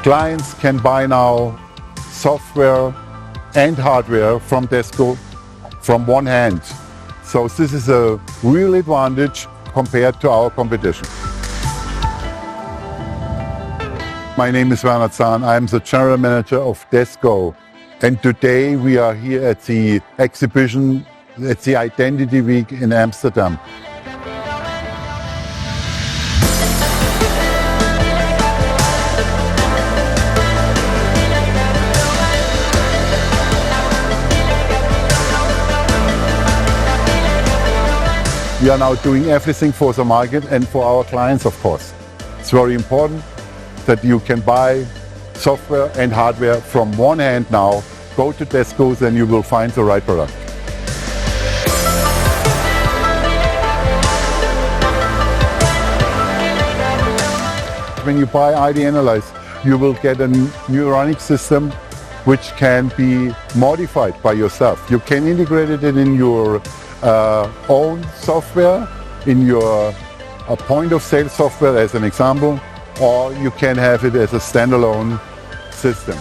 Clients can buy now software and hardware from DESKO from one hand. So this is a real advantage compared to our competition. My name is Werner Zahn. I am the General Manager of DESKO. And today we are here at the exhibition at the Identity Week in Amsterdam. We are now doing everything for the market and for our clients, of course. It's very important that you can buy software and hardware from one hand now. Go to DESKO, then you will find the right product. When you buy ID Analyze, you will get a neuronic system which can be modified by yourself. You can integrate it in your own software, in your point of sale software as an example, or you can have it as a standalone system.